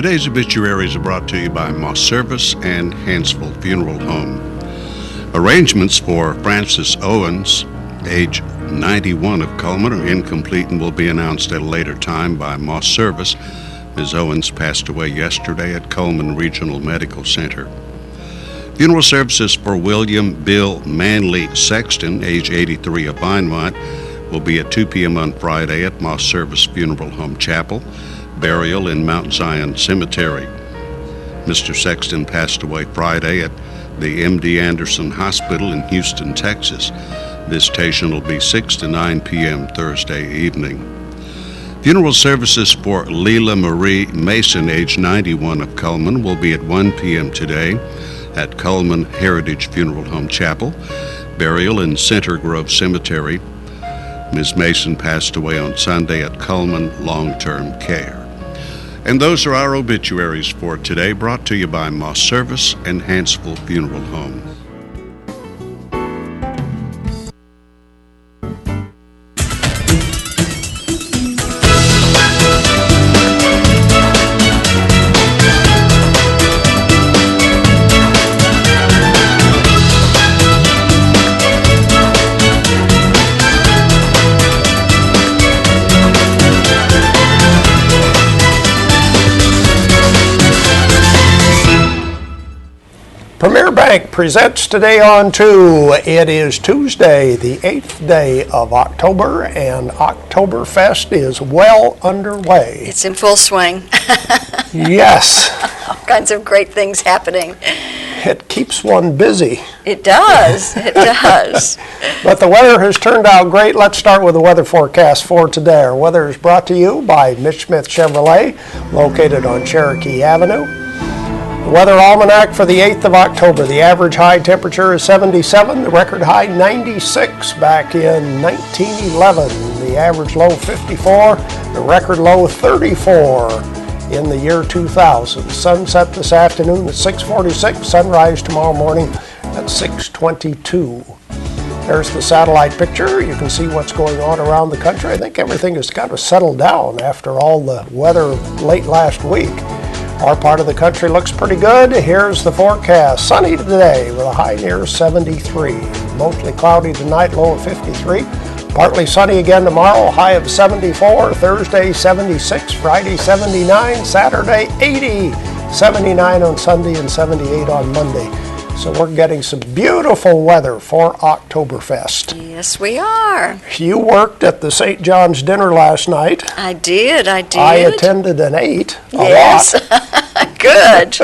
Today's obituaries are brought to you by Moss Service and Hansville Funeral Home. Arrangements for Frances Owens, age 91 of Coleman, are incomplete and will be announced at a later time by Moss Service. Ms. Owens passed away yesterday at Coleman Regional Medical Center. Funeral services for William Bill Manley Sexton, age 83 of Vinemont, will be at 2 p.m. on Friday at Moss Service Funeral Home Chapel. Burial in Mount Zion Cemetery. Mr. Sexton passed away Friday at the M.D. Anderson Hospital in Houston, Texas. Visitation will be 6 to 9 p.m. Thursday evening. Funeral services for Leela Marie Mason, age 91 of Coleman, will be at 1 p.m. today at Coleman Heritage Funeral Home Chapel. Burial in Center Grove Cemetery. Ms. Mason passed away on Sunday at Coleman Long-Term Care. And those are our obituaries for today, brought to you by Moss Service and Hansville Funeral Home. Premier Bank presents today on 2. It is Tuesday, the 8th day of October, and Oktoberfest is well underway. It's in full swing. Yes. All kinds of great things happening. It keeps one busy. It does. It does. But the weather has turned out great. Let's start with the weather forecast for today. Our weather is brought to you by Mitch Smith Chevrolet, located on Cherokee Avenue. The weather almanac for the 8th of October. The average high temperature is 77. The record high 96 back in 1911. The average low 54. The record low 34 in the year 2000. Sunset this afternoon at 6:46. Sunrise tomorrow morning at 6:22. There's the satellite picture. You can see what's going on around the country. I think everything has kind of settled down after all the weather late last week. Our part of the country looks pretty good. Here's the forecast. Sunny today with a high near 73. Mostly cloudy tonight, low of 53. Partly sunny again tomorrow, high of 74. Thursday 76, Friday 79, Saturday 80, 79 on Sunday and 78 on Monday. So we're getting some beautiful weather for Oktoberfest. Yes, we are. You worked at the St. John's dinner last night. I did. I attended and ate a yes. lot. Good.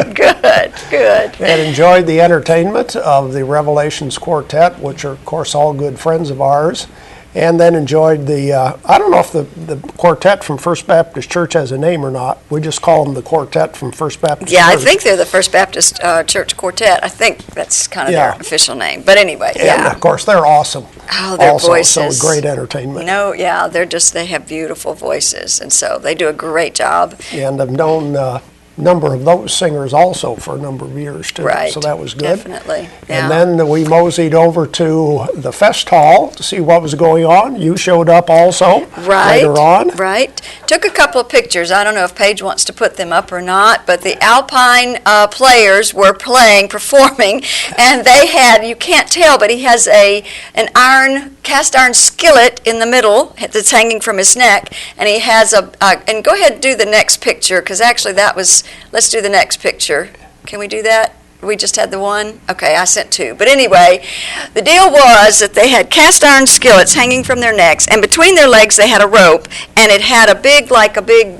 And enjoyed the entertainment of the Revelations Quartet, which are, of course, all good friends of ours. And then enjoyed the, I don't know if the quartet from First Baptist Church has a name or not. We just call them the quartet from First Baptist Church. Yeah, I think they're the First Baptist Church Quartet. I think that's kind of their official name. But anyway, And of course, they're awesome. Oh, their voices. So great entertainment. No, yeah, they have beautiful voices. And so they do a great job. And I've known number of those singers also for a number of years too. Right. So that was good. Definitely. Yeah. And then we moseyed over to the fest hall to see what was going on. You showed up also later on. Right. Took a couple of pictures. I don't know if Paige wants to put them up or not, but the Alpine players were performing, and they had, you can't tell, but he has an cast iron skillet in the middle that's hanging from his neck, and he has and go ahead and do the next picture, because actually let's do the next picture. Can we do that? We just had the one? Okay, I sent two. But anyway, the deal was that they had cast iron skillets hanging from their necks, and between their legs they had a rope, and it had a big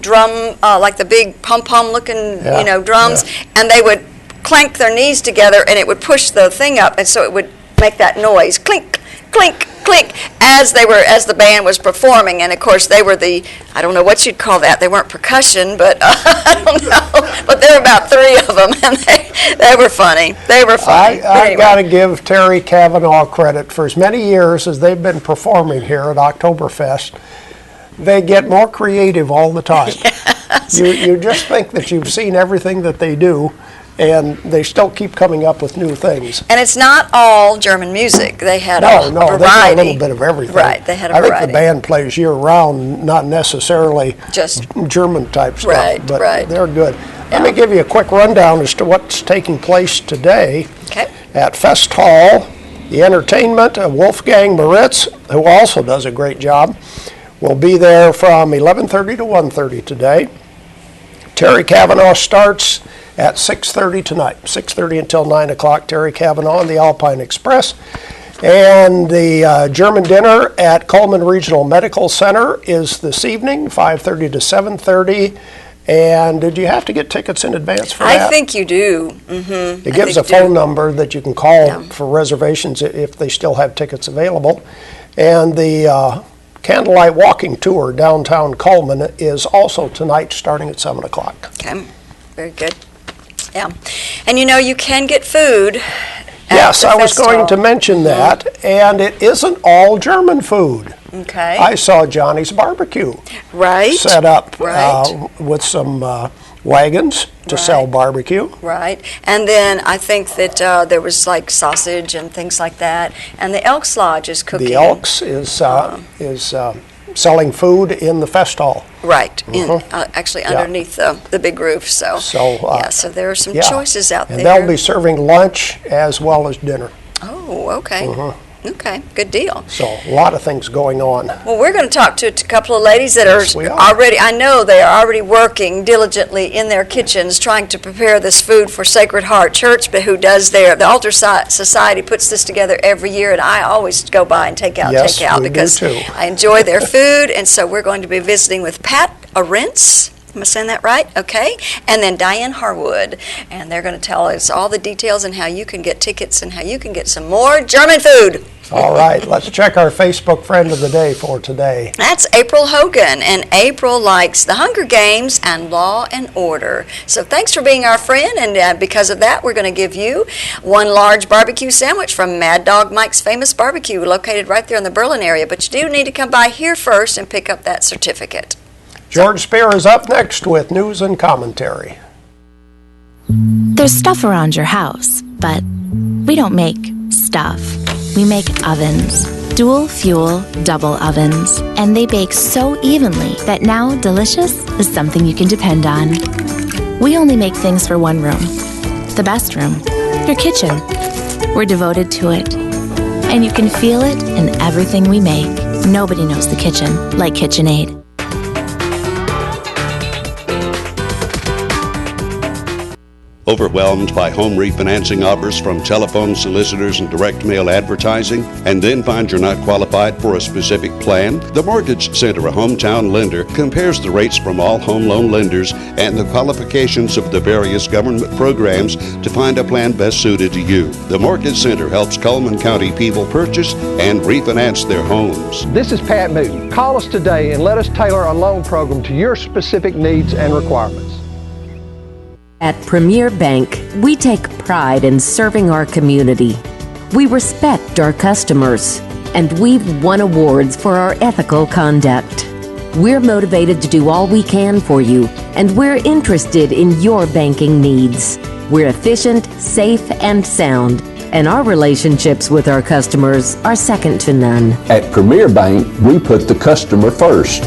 drum, like the big pom-pom looking, drums, and they would clank their knees together, and it would push the thing up, and so it would make that noise, clink, clink, clink, as the band was performing. And of course they were I don't know what you'd call that. They weren't percussion, but I don't know. But there were about three of them, and they were funny. I got to give Terry Cavanaugh credit for as many years as they've been performing here at Oktoberfest. They get more creative all the time. Yes. You just think that you've seen everything that they do, and they still keep coming up with new things. And it's not all German music. They had a No, they got a variety. little bit of everything. Right, they had a I variety. think the band plays year-round, not necessarily Just German-type stuff, Right, but right. they're good. Yeah. Let me give you a quick rundown as to what's taking place today. Okay. At Fest Hall, the entertainment of Wolfgang Moritz, who also does a great job, will be there from 11:30 to 1:30 today. Terry Kavanaugh starts at 6:30 tonight, 6:30 until 9 o'clock, Terry Kavanaugh on the Alpine Express. And the German dinner at Coleman Regional Medical Center is this evening, 5:30 to 7:30. And did you have to get tickets in advance for that? I think you do. Mm-hmm. It gives a phone number that you can call for reservations if they still have tickets available. And the candlelight walking tour downtown Coleman is also tonight starting at 7 o'clock. Okay, very good. Yeah. And you can get food. Yes, I was festival. going to mention that, and it isn't all German food. Okay. I saw Johnny's Barbecue Right. set up Right. with some wagons to sell Right. barbecue. Right. And then I think that there was like sausage and things like that. And the Elks Lodge is cooking. The Elks is selling food in the fest hall. Right. Actually underneath the big roof. So so there are some choices out and there. they'll be serving lunch as well as dinner. Oh, okay. Okay, good deal. So a lot of things going on. Well, we're going to talk to a couple of ladies that Yes, we are are. already, I know they are already working diligently in their kitchens trying to prepare this food for Sacred Heart Church, but who does the Altar Society puts this together every year, and I always go by and take out Yes, we do because too. I enjoy their food, and so we're going to be visiting with Pat Arentz. Am I saying that right? Okay. And then Diane Harwood, and they're going to tell us all the details and how you can get tickets and how you can get some more German food. All right, let's check our Facebook friend of the day for today. That's April Hogan, and April likes the Hunger Games and Law and Order. So thanks for being our friend, and because of that, we're going to give you one large barbecue sandwich from Mad Dog Mike's Famous Barbecue, located right there in the Berlin area. But you do need to come by here first and pick up that certificate. George Spear is up next with news and commentary. There's stuff around your house, but we don't make stuff. We make ovens. Dual fuel, double ovens. And they bake so evenly that now delicious is something you can depend on. We only make things for one room. The best room. Your kitchen. We're devoted to it. And you can feel it in everything we make. Nobody knows the kitchen like KitchenAid. Overwhelmed by home refinancing offers from telephone solicitors and direct mail advertising, and then find you're not qualified for a specific plan? The Mortgage Center, a hometown lender, compares the rates from all home loan lenders and the qualifications of the various government programs to find a plan best suited to you. The Mortgage Center helps Cullman County people purchase and refinance their homes. This is Pat Newton. Call us today and let us tailor a loan program to your specific needs and requirements. At Premier Bank, we take pride in serving our community. We respect our customers, and we've won awards for our ethical conduct. We're motivated to do all we can for you, and we're interested in your banking needs. We're efficient, safe, and sound, and our relationships with our customers are second to none. At Premier Bank, we put the customer first.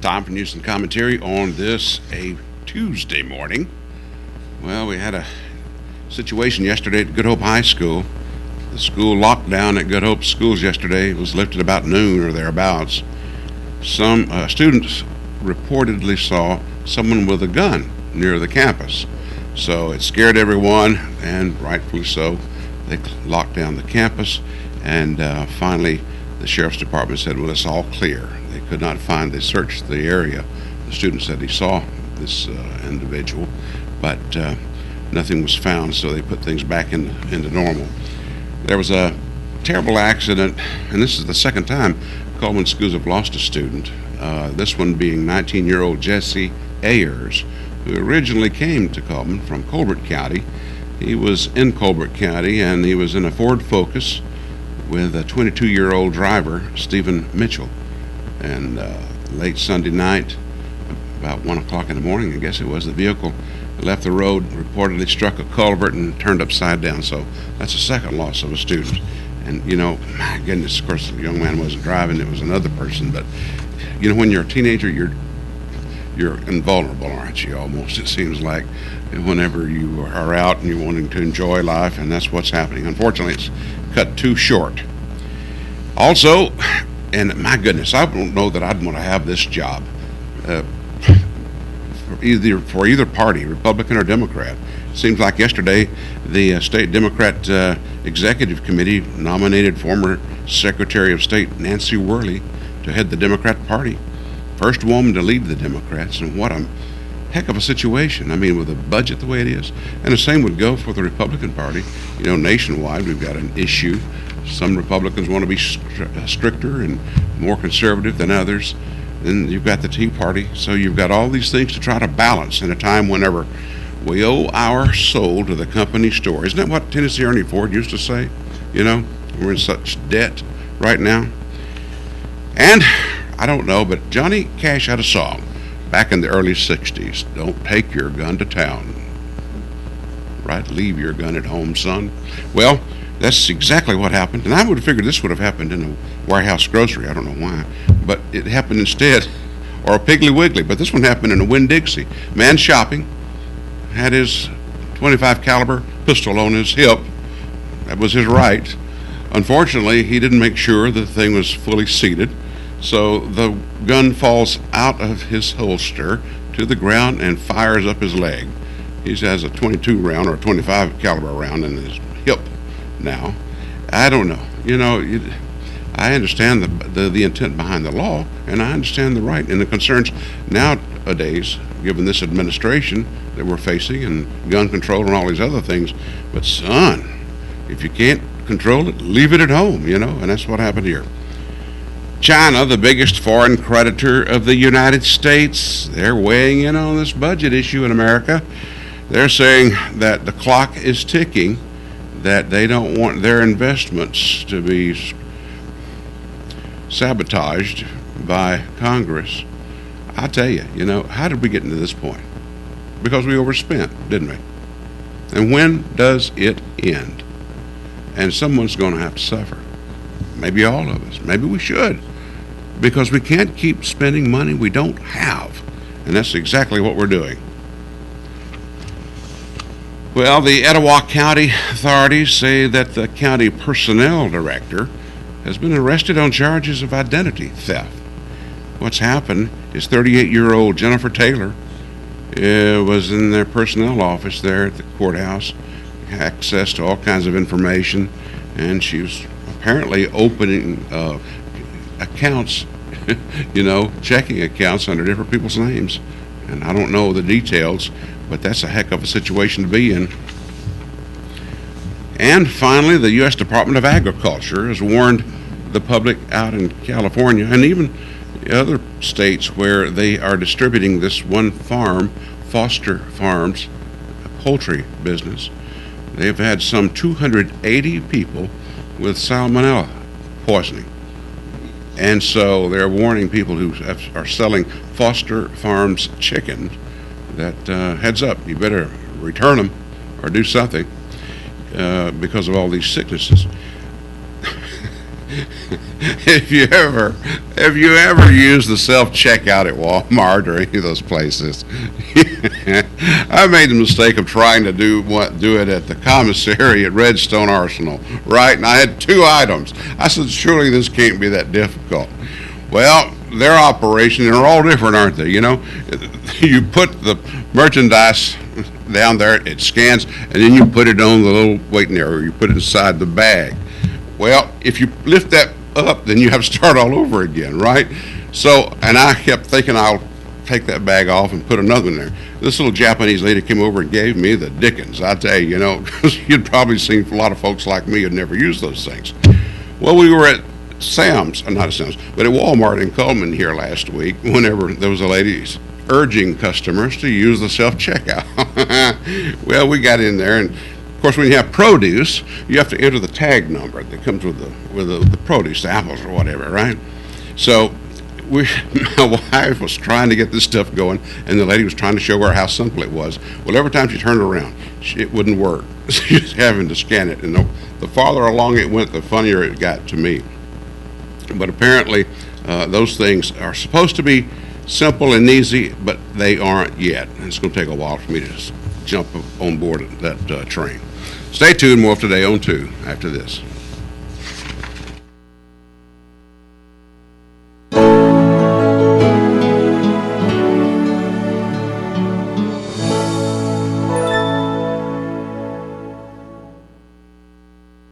Time for news and commentary on this, a Tuesday morning. Well, we had a situation yesterday at Good Hope High School. The school lockdown at Good Hope schools yesterday was lifted about noon or thereabouts. Some students reportedly saw someone with a gun near the campus. So it scared everyone, and rightfully so. They locked down the campus, and finally the sheriff's department said, well, it's all clear. They could not find, they searched the area. The student said he saw this individual, but nothing was found, so they put things back into normal. There was a terrible accident, and this is the second time Coleman schools have lost a student. This one being 19-year-old Jesse Ayers, who originally came to Coleman from Colbert County. He was in Colbert County, and he was in a Ford Focus with a 22-year-old driver, Stephen Mitchell. And late Sunday night, about 1 o'clock in the morning, I guess it was. The vehicle left the road, reportedly struck a culvert and turned upside down. So that's the second loss of a student. And, you know, my goodness, of course, the young man wasn't driving, it was another person. But, you know, when you're a teenager, you're invulnerable, aren't you, almost, it seems like, whenever you are out and you're wanting to enjoy life, and that's what's happening. Unfortunately, it's cut too short. Also, and my goodness, I don't know that I'd want to have this job for either party, Republican or Democrat. Seems like yesterday the state Democrat executive committee nominated former Secretary of State Nancy Worley to head the Democrat Party. First woman to lead the Democrats, and what a heck of a situation. I mean, with the budget the way it is. And the same would go for the Republican Party. You know, nationwide we've got an issue. Some Republicans want to be stricter and more conservative than others. Then you've got the Tea Party. So you've got all these things to try to balance in a time whenever we owe our soul to the company store. Isn't that what Tennessee Ernie Ford used to say? You know, we're in such debt right now. And I don't know, but Johnny Cash had a song back in the early 60s. Don't take your gun to town. Right? Leave your gun at home, son. Well, that's exactly what happened. And I would have figured this would have happened in a warehouse grocery. I don't know why. But it happened instead, or a Piggly Wiggly. But this one happened in a Winn-Dixie. Man shopping, had his .25 caliber pistol on his hip. That was his right. Unfortunately, he didn't make sure the thing was fully seated. So the gun falls out of his holster to the ground and fires up his leg. He has a .22 round or a .25 caliber round in his hip now. I don't know. You know, I understand the intent behind the law, and I understand the right and the concerns nowadays, given this administration that we're facing and gun control and all these other things. But son, if you can't control it, leave it at home, you know, and that's what happened here. China, the biggest foreign creditor of the United States, they're weighing in on this budget issue in America. They're saying that the clock is ticking, that they don't want their investments to be sabotaged by Congress. I tell you, you know, how did we get into this point? Because we overspent, didn't we? And when does it end? And someone's going to have to suffer. Maybe all of us. Maybe we should. Because we can't keep spending money we don't have. And that's exactly what we're doing. Well, the Etowah County authorities say that the county personnel director has been arrested on charges of identity theft. What's happened is 38-year-old Jennifer Taylor was in their personnel office there at the courthouse, access to all kinds of information, and she was apparently opening accounts, you know, checking accounts under different people's names. And I don't know the details, but that's a heck of a situation to be in. And finally, the U.S. Department of Agriculture has warned the public out in California and even other states where they are distributing this one farm, Foster Farms, a poultry business. They've had some 280 people with salmonella poisoning. And so they're warning people who are selling Foster Farms chickens that heads up, you better return them or do something because of all these sicknesses. If you ever use the self-checkout at Walmart or any of those places, I made the mistake of trying to do it at the commissary at Redstone Arsenal, right? And I had 2 items. I said, surely this can't be that difficult. Well, their operation, they're all different, aren't they? You know, you put the merchandise down there, it scans, and then you put it on the little waiting area. You put it inside the bag. Well, if you lift that up, then you have to start all over again, right? So, and I kept thinking I'll take that bag off and put another in there. This little Japanese lady came over and gave me the dickens, I tell you, you know, because you'd probably seen a lot of folks like me who'd never used those things. Well, we were at Sam's, not at Sam's, but at Walmart in Coleman here last week, whenever there was a lady urging customers to use the self-checkout. Well, we got in there, and of course, when you have produce, you have to enter the tag number that comes with the produce, the apples or whatever, right? So my wife was trying to get this stuff going, and the lady was trying to show her how simple it was. Well, every time she turned around, it wouldn't work. She was having to scan it, and the farther along it went, the funnier it got to me. But apparently, those things are supposed to be simple and easy, but they aren't yet. And it's going to take a while for me to just jump on board that train. Stay tuned, more of Today on 2 after this.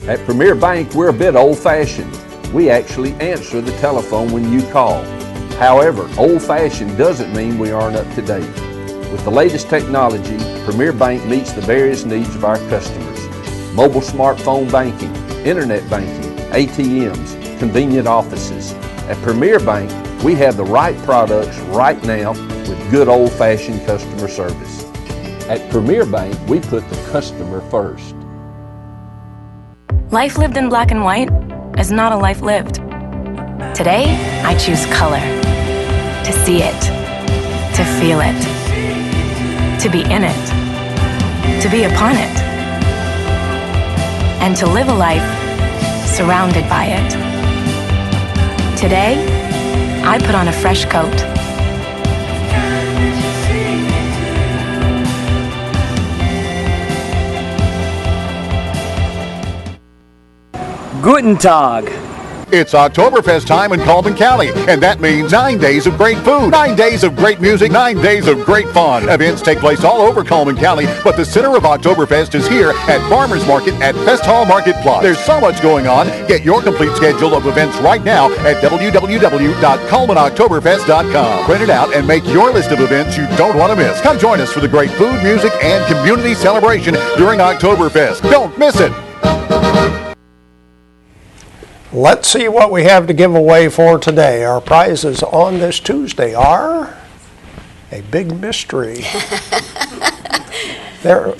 At Premier Bank, we're a bit old-fashioned. We actually answer the telephone when you call. However, old-fashioned doesn't mean we aren't up to date. With the latest technology, Premier Bank meets the various needs of our customers. Mobile smartphone banking, internet banking, ATMs, convenient offices. At Premier Bank, we have the right products right now with good old-fashioned customer service. At Premier Bank, we put the customer first. Life lived in black and white is not a life lived. Today, I choose color. To see it. To feel it. To be in it. To be upon it. And to live a life surrounded by it. Today, I put on a fresh coat. Guten Tag. It's Oktoberfest time in Coleman County, and that means 9 days of great food, 9 days of great music, 9 days of great fun. Events take place all over Coleman County, but the center of Oktoberfest is here at Farmers Market at Fest Hall Market Plus. There's so much going on. Get your complete schedule of events right now at www.colemanoktoberfest.com. Print it out and make your list of events you don't want to miss. Come join us for the great food, music, and community celebration during Oktoberfest. Don't miss it. Let's see what we have to give away for today. Our prizes on this Tuesday are a big mystery. There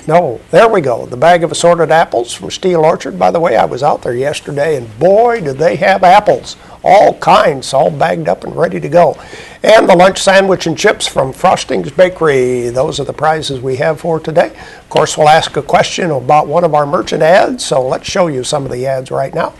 we go. The bag of assorted apples from Steel Orchard. By the way, I was out there yesterday, and boy, did they have apples. All kinds, all bagged up and ready to go. And the lunch sandwich and chips from Frosting's Bakery. Those are the prizes we have for today. Of course, we'll ask a question about one of our merchant ads, so let's show you some of the ads right now.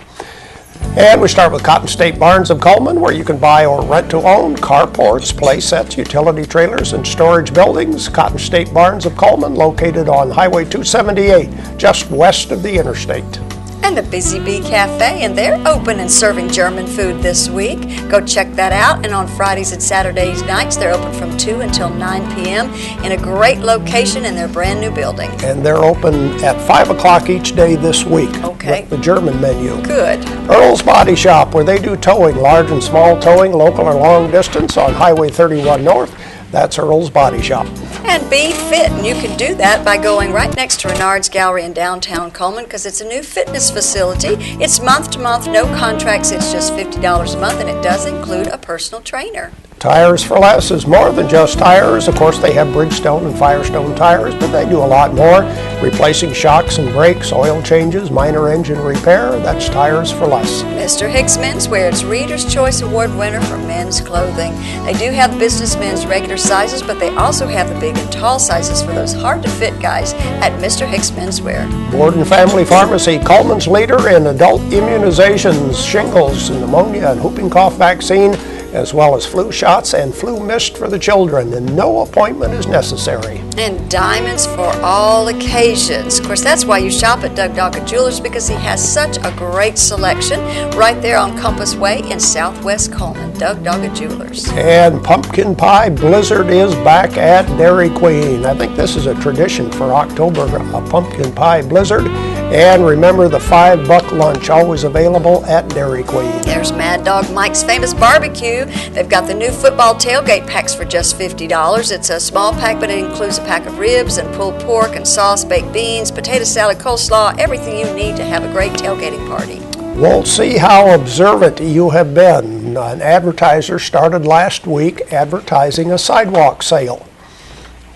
And we start with Cotton State Barns of Coleman, where you can buy or rent to own carports, play sets, utility trailers, and storage buildings. Cotton State Barns of Coleman, located on Highway 278, just west of the interstate. And the Busy Bee Cafe, and they're open and serving German food this week. Go check that out. And on Fridays and Saturdays nights, they're open from 2 until 9 p.m. in a great location in their brand new building. And they're open at 5 o'clock each day this week. Okay. With the German menu. Good. Earl's Body Shop, where they do towing, large and small towing, local or long distance on Highway 31 North. That's Earl's Body Shop. And be fit, and you can do that by going right next to Renard's Gallery in downtown Coleman, because it's a new fitness facility. It's month to month, no contracts. It's just $50 a month, and it does include a personal trainer. Tires for Less is more than just tires. Of course, they have Bridgestone and Firestone tires, but they do a lot more. Replacing shocks and brakes, oil changes, minor engine repair. That's Tires for Less. Mr. Hicks Menswear, it's Reader's Choice Award winner for men's clothing. They do have business men's regular sizes, but they also have the big and tall sizes for those hard-to-fit guys at Mr. Hicks Menswear. Borden Family Pharmacy, Coleman's leader in adult immunizations, shingles, pneumonia, and whooping cough vaccine, as well as flu shots and flu mist for the children, and no appointment is necessary. And diamonds for all occasions. Of course, that's why you shop at Doug Doggett Jewelers, because he has such a great selection right there on Compass Way in Southwest Coleman. Doug Doggett Jewelers. And Pumpkin Pie Blizzard is back at Dairy Queen. I think this is a tradition for October, a Pumpkin Pie Blizzard. And remember the $5 lunch, always available at Dairy Queen. There's Mad Dog Mike's Famous Barbecue. They've got the new football tailgate packs for just $50. It's a small pack, but it includes a pack of ribs and pulled pork and sauce, baked beans, potato salad, coleslaw, everything you need to have a great tailgating party. Won't see how observant you have been. An advertiser started last week advertising a sidewalk sale.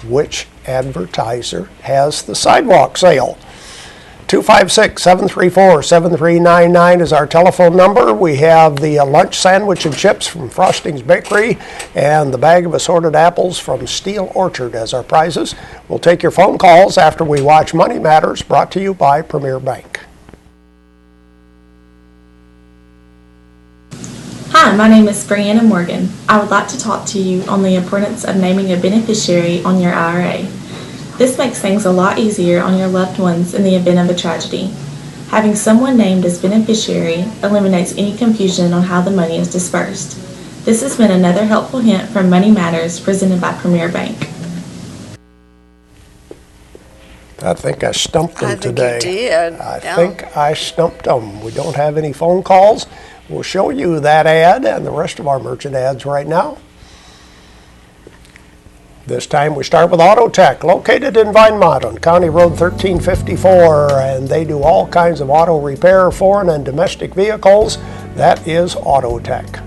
Which advertiser has the sidewalk sale? 256-734-7399 is our telephone number. We have the lunch sandwich and chips from Frosting's Bakery and the bag of assorted apples from Steel Orchard as our prizes. We'll take your phone calls after we watch Money Matters, brought to you by Premier Bank. Hi, my name is Brianna Morgan. I would like to talk to you on the importance of naming a beneficiary on your IRA. This makes things a lot easier on your loved ones in the event of a tragedy. Having someone named as beneficiary eliminates any confusion on how the money is dispersed. This has been another helpful hint from Money Matters presented by Premier Bank. I think I stumped them today. I think you did. I think I stumped them. We don't have any phone calls. We'll show you that ad and the rest of our merchant ads right now. This time we start with Auto Tech, located in Vinemont on County Road 1354, and they do all kinds of auto repair, foreign and domestic vehicles. That is Auto Tech.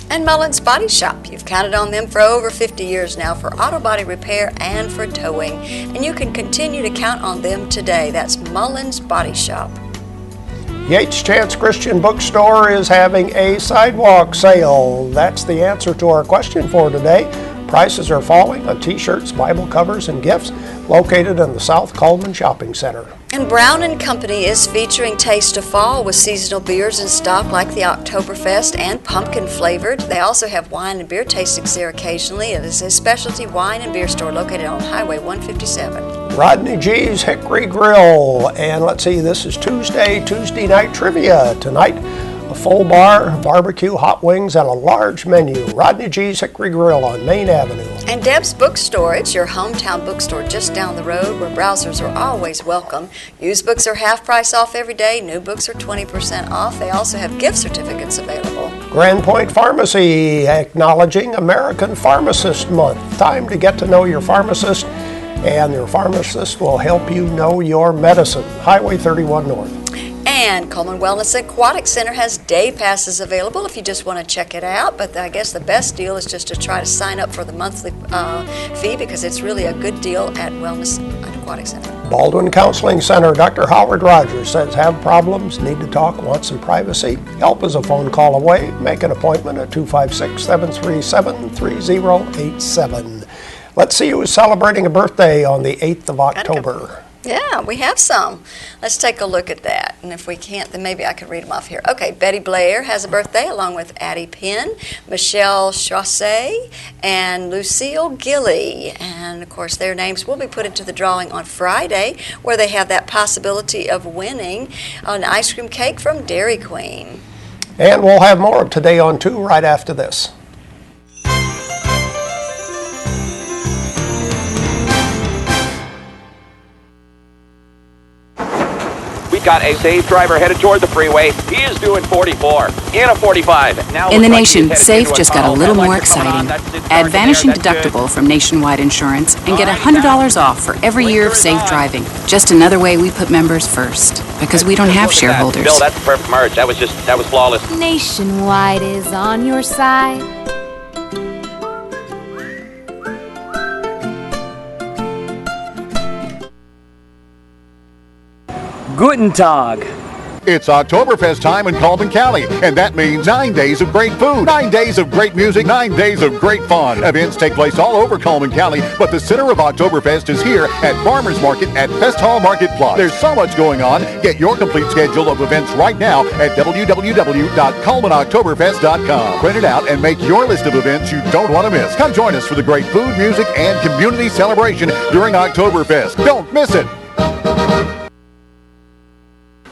And Mullins Body Shop. You've counted on them for over 50 years now for auto body repair and for towing, and you can continue to count on them today. That's Mullins Body Shop. Yates Chance Christian Bookstore is having a sidewalk sale. That's the answer to our question for today. Prices are falling on t-shirts, Bible covers, and gifts, located in the South Coleman Shopping Center. And Brown & Company is featuring Taste of Fall with seasonal beers in stock like the Oktoberfest and pumpkin flavored. They also have wine and beer tastings there occasionally. It is a specialty wine and beer store located on Highway 157. Rodney G's Hickory Grill, and let's see, this is Tuesday night trivia tonight. A full bar, barbecue, hot wings, and a large menu. Rodney G's Hickory Grill on Main Avenue. And Deb's Bookstore, it's your hometown bookstore just down the road where browsers are always welcome. Used books are half price off every day. New books are 20% off. They also have gift certificates available. Grand Point Pharmacy, acknowledging American Pharmacist Month. Time to get to know your pharmacist, and your pharmacist will help you know your medicine. Highway 31 North. And Coleman Wellness Aquatic Center has day passes available if you just want to check it out. But I guess the best deal is just to try to sign up for the monthly fee, because it's really a good deal at Wellness Aquatic Center. Baldwin Counseling Center, Dr. Howard Rogers says, have problems, need to talk, want some privacy? Help is a phone call away. Make an appointment at 256-737-3087. Let's see who is celebrating a birthday on the 8th of October. Yeah, we have some. Let's take a look at that. And if we can't, then maybe I could read them off here. Okay, Betty Blair has a birthday along with Addie Penn, Michelle Chaussee, and Lucille Gilly. And, of course, their names will be put into the drawing on Friday, where they have that possibility of winning an ice cream cake from Dairy Queen. And we'll have more of Today on 2 right after this. Got a safe driver headed toward the freeway. He is doing 44 in a 45. Now in the nation, Safe just got a little more exciting. Add Vanishing Deductible from Nationwide Insurance and get $100 off for every year of safe driving. Just another way we put members first, because we don't have shareholders. Bill, that's the perfect merge. That was flawless. Nationwide is on your side. Guten Tag. It's Oktoberfest time in Coleman County, and that means 9 days of great food, 9 days of great music, 9 days of great fun. Events take place all over Coleman County, but the center of Oktoberfest is here at Farmers Market at Fest Hall Market Plot. There's so much going on. Get your complete schedule of events right now at www.colemanoktoberfest.com. Print it out and make your list of events you don't want to miss. Come join us for the great food, music, and community celebration during Oktoberfest. Don't miss it.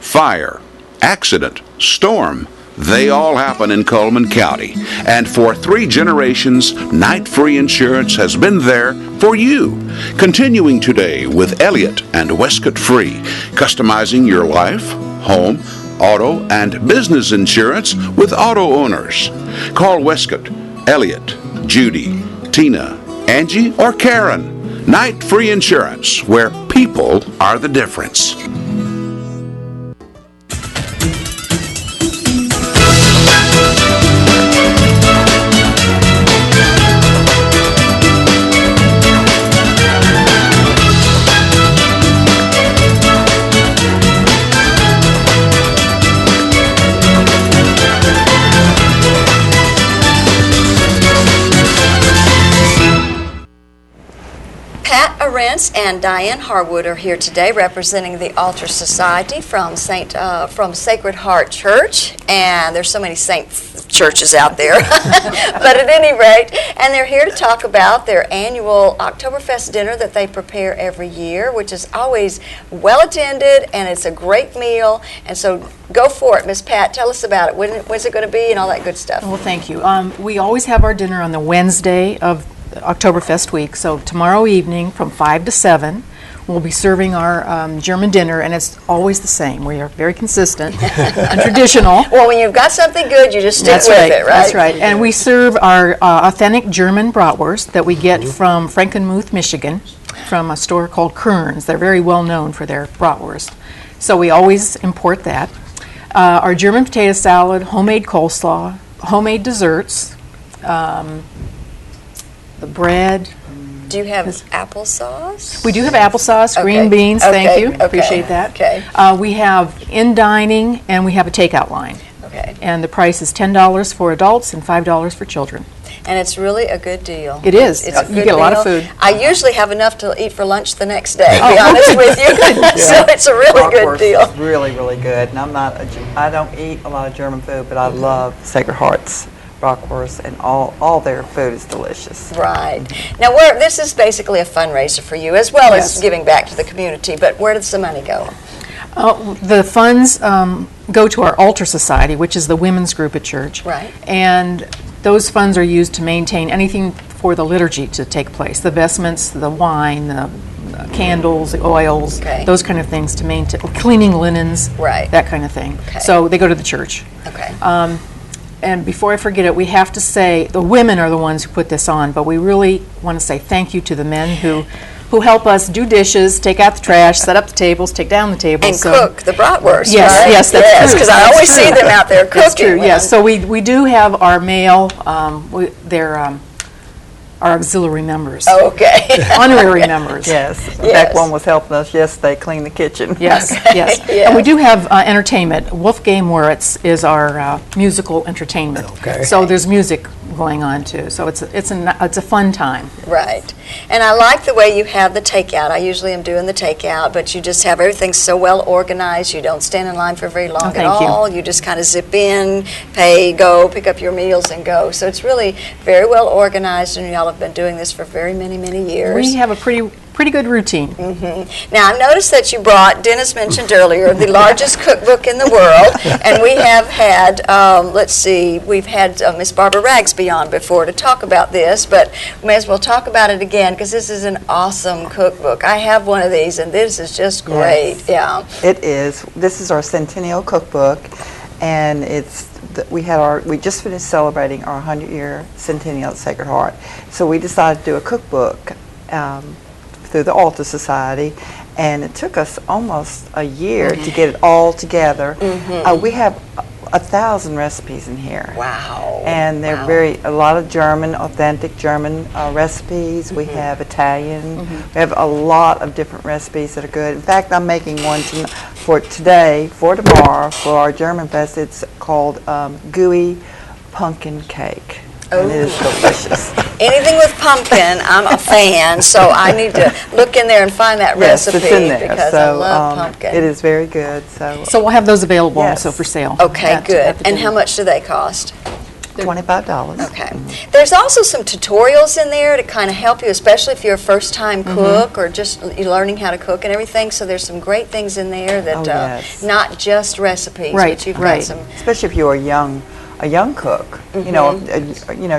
Fire, accident, storm, they all happen in Coleman County. And for 3 generations, Night Free Insurance has been there for you. Continuing today with Elliott and Westcott Free, customizing your life, home, auto, and business insurance with auto owners. Call Westcott, Elliott, Judy, Tina, Angie, or Karen. Night Free Insurance, where people are the difference. Pence and Diane Harwood are here today representing the Altar Society from Sacred Heart Church, and there's so many saint churches out there. But at any rate, and they're here to talk about their annual Oktoberfest dinner that they prepare every year, which is always well attended, and it's a great meal. And so go for it, Miss Pat. Tell us about it. When's it going to be and all that good stuff? Well, thank you. We always have our dinner on the Wednesday of Oktoberfest week. So tomorrow evening from 5 to 7, we'll be serving our German dinner, and it's always the same. We are very consistent and traditional. Well, when you've got something good, you just stick with it, right? That's right. And we serve our authentic German bratwurst that we get from Frankenmuth, Michigan, from a store called Kern's. They're very well known for their bratwurst. So we always import that. Our German potato salad, homemade coleslaw, homemade desserts, the bread. Do you have applesauce? We do have applesauce, green beans, thank you, appreciate that. Okay. We have in-dining and we have a takeout line. Okay. And the price is $10 for adults and $5 for children. And it's really a good deal. It is. It's a You good get a lot of meal. food. I usually have enough to eat for lunch the next day, to be honest with you. So it's a really good deal. It's really, really good. And I don't eat a lot of German food, but I love Sacred Heart's bratwurst, and all their food is delicious. Right. Now, this is basically a fundraiser for you, as well as giving back to the community, but where does the money go? The funds go to our Altar Society, which is the women's group at church. Right. And those funds are used to maintain anything for the liturgy to take place, the vestments, the wine, the candles, the oils, those kind of things to maintain, cleaning linens, that kind of thing. Okay. So they go to the church. Okay. And before I forget it, we have to say the women are the ones who put this on, but we really want to say thank you to the men who help us do dishes, take out the trash, set up the tables, take down the tables. And cook the bratwurst, yes, right? Yes, that's true. Because I always see them out there cooking. That's true, yes. So we do have our male, they're our auxiliary members. Okay. Honorary members. Yes. In fact, one was helping us yesterday clean the kitchen. Yes, yes. And we do have entertainment. Wolfgang Moritz is our musical entertainment. Okay. So there's music going on too. So it's a fun time. Right. And I like the way you have the takeout. I usually am doing the takeout, but you just have everything so well organized. You don't stand in line for very long at all. You just kind of zip in, pay, go, pick up your meals and go. So it's really very well organized, and y'all have been doing this for very many, many years. We have a pretty good routine. Mm-hmm. Now, I noticed that you brought, Dennis mentioned earlier, the largest cookbook in the world, and we have had, we've had Miss Barbara Ragsby on before to talk about this, but we may as well talk about it again, because this is an awesome cookbook. I have one of these, and this is just great. Yes. Yeah. It is. This is our Centennial Cookbook, and we just finished celebrating our 100-year centennial at Sacred Heart, so we decided to do a cookbook through the Altar Society, and it took us almost a year to get it all together. We have 1,000 recipes in here. Wow. And they're a lot of German, authentic German recipes. We have Italian. We have a lot of different recipes that are good. In fact, I'm making one for tomorrow, for our German fest. It's called gooey pumpkin cake. And it is delicious. Anything with pumpkin, I'm a fan, so I need to look in there and find that recipe, it's in there. because I love pumpkin. It is very good. So we'll have those available also for sale. Okay, good. And how much do they cost? $25. Okay. There's also some tutorials in there to kind of help you, especially if you're a first-time cook or just learning how to cook and everything. So there's some great things in there that not just recipes, but you've got some. Especially if you're a young cook, you know,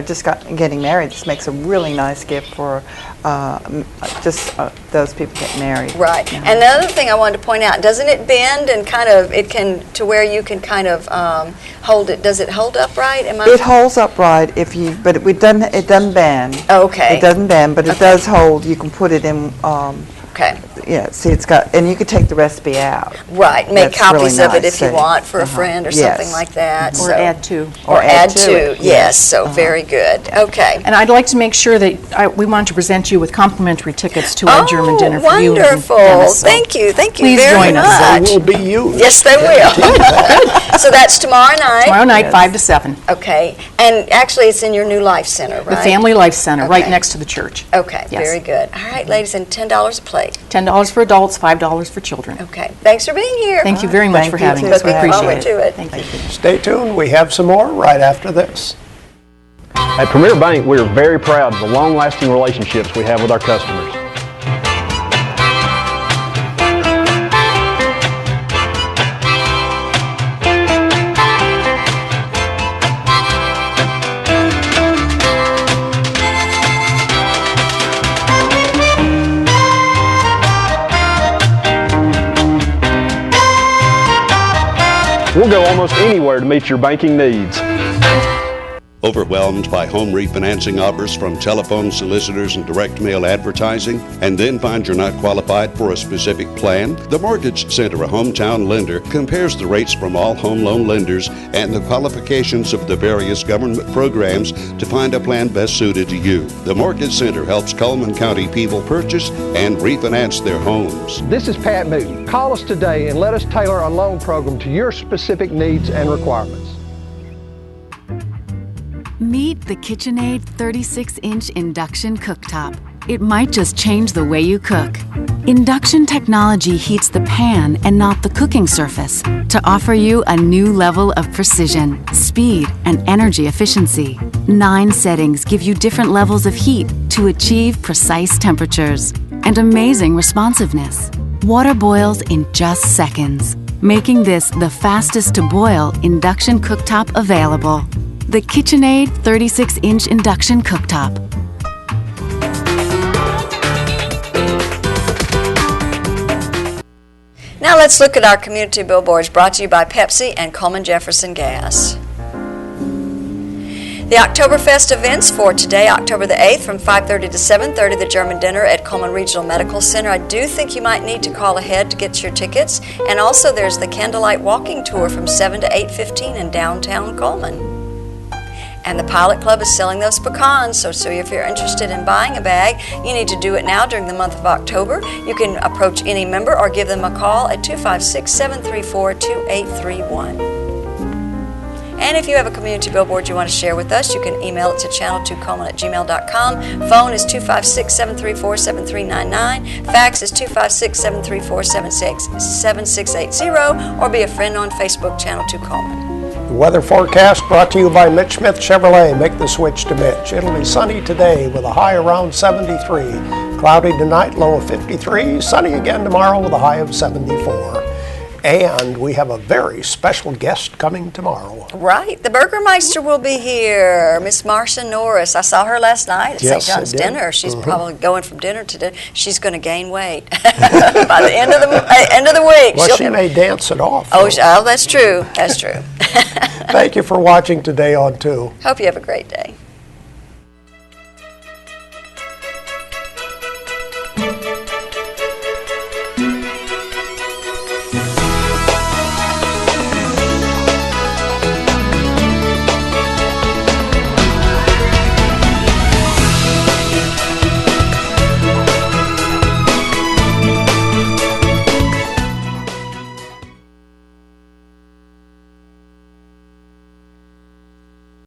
just getting married. This makes a really nice gift for those people getting married. Right. And another thing I wanted to point out, doesn't it bend and to where you can kind of hold it? Does it hold upright? It holds upright but it doesn't bend. Okay. It doesn't bend, but it does hold. You can put it in. see, it's got, and you could take the recipe out. Right, make That's copies really of it nice. if you So, want for a friend or yes. something like that. Or add to. Or add to, it, yes, so very good. Okay. And I'd like to make sure that we want to present you with complimentary tickets to our German dinner for you. and Wonderful. Dennis, so Thank you please very join much. us. They will be used. Yes, they will. So that's tomorrow night? Tomorrow night, 5 to 7. Okay, and actually it's in your new Life Center, right? The Family Life Center, right Okay. next to the church. Okay, Yes. very good. All right, ladies, and $10 a plate. $10 for adults, $5 for children. Okay, thanks for being here. Thank you very much Thank for you having too. us. We Looking forward appreciate it. to it. Thank you. Stay tuned. We have some more right after this. At Premier Bank, we are very proud of the long-lasting relationships we have with our customers. We'll go almost anywhere to meet your banking needs. Overwhelmed by home refinancing offers from telephone solicitors and direct mail advertising, and then find you're not qualified for a specific plan? The Mortgage Center, a hometown lender, compares the rates from all home loan lenders and the qualifications of the various government programs to find a plan best suited to you. The Mortgage Center helps Cullman County people purchase and refinance their homes. This is Pat Newton. Call us today and let us tailor a loan program to your specific needs and requirements. Meet the KitchenAid 36-inch induction cooktop. It might just change the way you cook. Induction technology heats the pan and not the cooking surface to offer you a new level of precision, speed, and energy efficiency. 9 settings give you different levels of heat to achieve precise temperatures and amazing responsiveness. Water boils in just seconds, making this the fastest to boil induction cooktop available. The KitchenAid 36-inch induction cooktop. Now let's look at our community billboards brought to you by Pepsi and Coleman Jefferson Gas. The Oktoberfest events for today, October the 8th, from 5:30 to 7:30, the German dinner at Coleman Regional Medical Center. I do think you might need to call ahead to get your tickets. And also there's the Candlelight Walking Tour from 7 to 8:15 in downtown Coleman. And the Pilot Club is selling those pecans, so if you're interested in buying a bag, you need to do it now during the month of October. You can approach any member or give them a call at 256-734-2831. And if you have a community billboard you want to share with us, you can email it to channel2coleman@gmail.com. Phone is 256-734-7399. Fax is 256-734-7680, or be a friend on Facebook, Channel 2 Coleman. The weather forecast brought to you by Mitch Smith Chevrolet. Make the switch to Mitch. It'll be sunny today with a high around 73. Cloudy tonight, low of 53. Sunny again tomorrow with a high of 74. And we have a very special guest coming tomorrow. Right. The Burgermeister will be here, Miss Marcia Norris. I saw her last night at Yes, St. John's I did. dinner. She's probably going from dinner to dinner. She's going to gain weight by the end of the week. Well, she may dance it off. Oh, that's true. That's true. Thank you for watching today on 2. Hope you have a great day.